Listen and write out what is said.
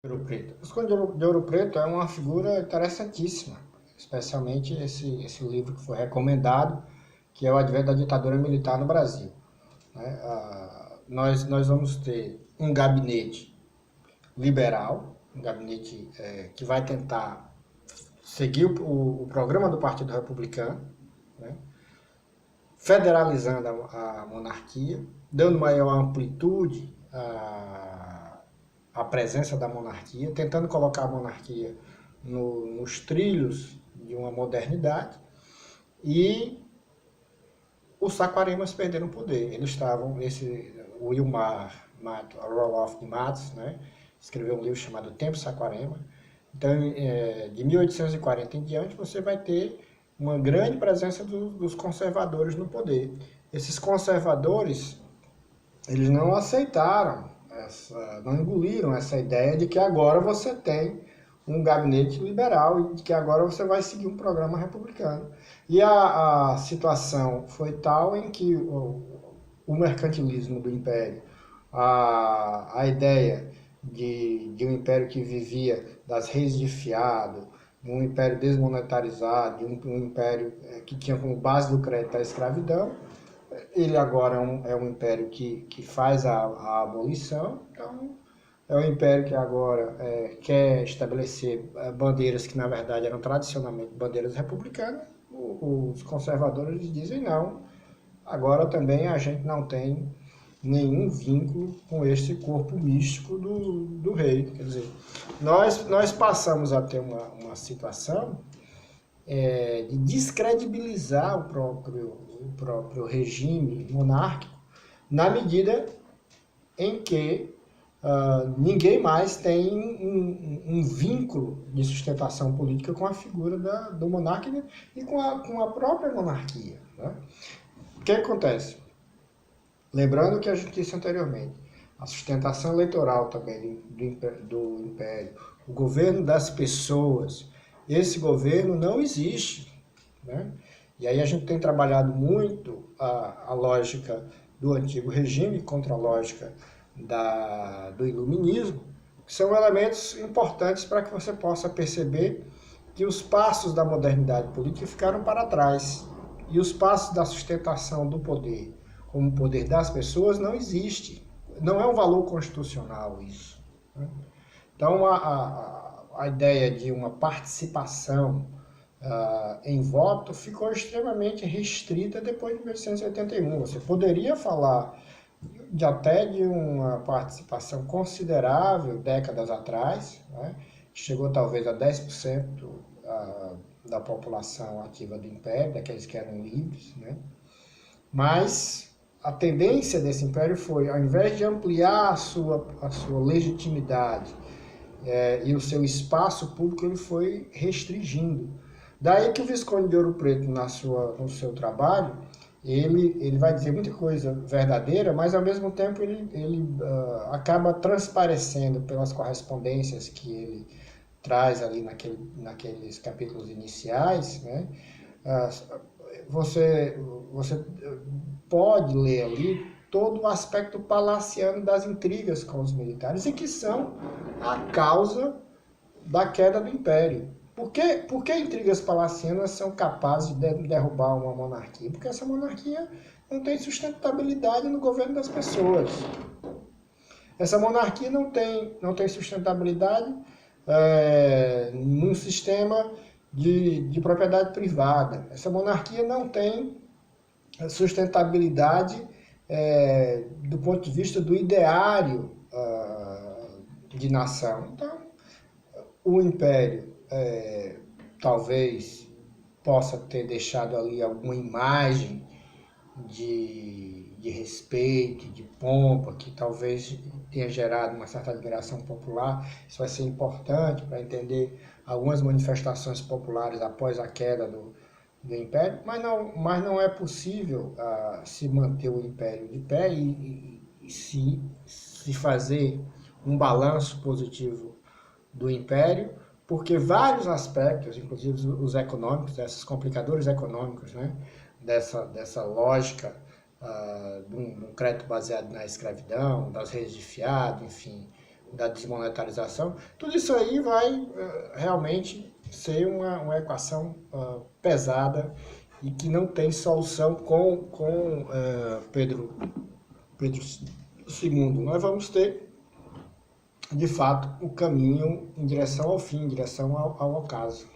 Ouro Preto. O Visconde de Ouro Preto é uma figura interessantíssima, especialmente esse livro que foi recomendado, que é o Advento da Ditadura Militar no Brasil. Né? Nós vamos ter um gabinete liberal, um gabinete que vai tentar seguir o programa do Partido Republicano, né? Federalizando a monarquia, dando maior amplitude à presença da monarquia, tentando colocar a monarquia nos trilhos de uma modernidade, e os Saquaremas perderam o poder. Eles estavam, o Wilmar Roloff de Matos, né, escreveu um livro chamado Tempo Saquarema. Então, de 1840 em diante, você vai ter uma grande presença dos conservadores no poder. Esses conservadores, eles não aceitaram, não engoliram essa ideia de que agora você tem um gabinete liberal e de que agora você vai seguir um programa republicano. E a situação foi tal em que o mercantilismo do império, a ideia de um império que vivia das reis de fiado, de um império desmonetarizado, de um império que tinha como base do crédito a escravidão, ele agora é um império que faz a abolição, então é um império que agora quer estabelecer bandeiras que na verdade eram tradicionalmente bandeiras republicanas. Os conservadores dizem não, agora também a gente não tem nenhum vínculo com esse corpo místico do rei. Quer dizer, nós passamos a ter uma situação de descredibilizar o próprio regime monárquico, na medida em que ninguém mais tem um vínculo de sustentação política com a figura do monarca e com a própria monarquia. Né? O que acontece? Lembrando o que a gente disse anteriormente, a sustentação eleitoral também do império, o governo das pessoas, esse governo não existe. Né? E aí a gente tem trabalhado muito a lógica do antigo regime contra a lógica do iluminismo, que são elementos importantes para que você possa perceber que os passos da modernidade política ficaram para trás. E os passos da sustentação do poder, como o poder das pessoas, não existe. Não é um valor constitucional isso. Né? Então, a ideia de uma participação em voto ficou extremamente restrita depois de 1881. Você poderia falar até de uma participação considerável décadas atrás, né? Chegou talvez a 10% da população ativa do Império, daqueles que eram livres, né? Mas a tendência desse Império foi, ao invés de ampliar a sua legitimidade e o seu espaço público, ele foi restringindo. Daí que o Visconde de Ouro Preto, no seu trabalho, ele vai dizer muita coisa verdadeira, mas ao mesmo tempo ele acaba transparecendo pelas correspondências que ele traz ali naqueles capítulos iniciais, né? Você pode ler ali todo o aspecto palaciano das intrigas com os militares e que são a causa da queda do Império. Por que intrigas palacianas são capazes de derrubar uma monarquia? Porque essa monarquia não tem sustentabilidade no governo das pessoas. Essa monarquia não tem sustentabilidade num sistema de propriedade privada. Essa monarquia não tem sustentabilidade do ponto de vista do ideário de nação. Então, o Império talvez possa ter deixado ali alguma imagem de respeito, de pompa, que talvez tenha gerado uma certa admiração popular. Isso vai ser importante para entender algumas manifestações populares após a queda do Império, mas não é possível se manter o Império de pé e se fazer um balanço positivo do Império, porque vários aspectos, inclusive os econômicos, esses complicadores econômicos, né, dessa lógica de um crédito baseado na escravidão, das reis de fiado, enfim, da desmonetarização, tudo isso aí vai realmente ser uma equação pesada e que não tem solução com Pedro II. Nós vamos ter, de fato, o caminho em direção ao fim, em direção ao ocaso.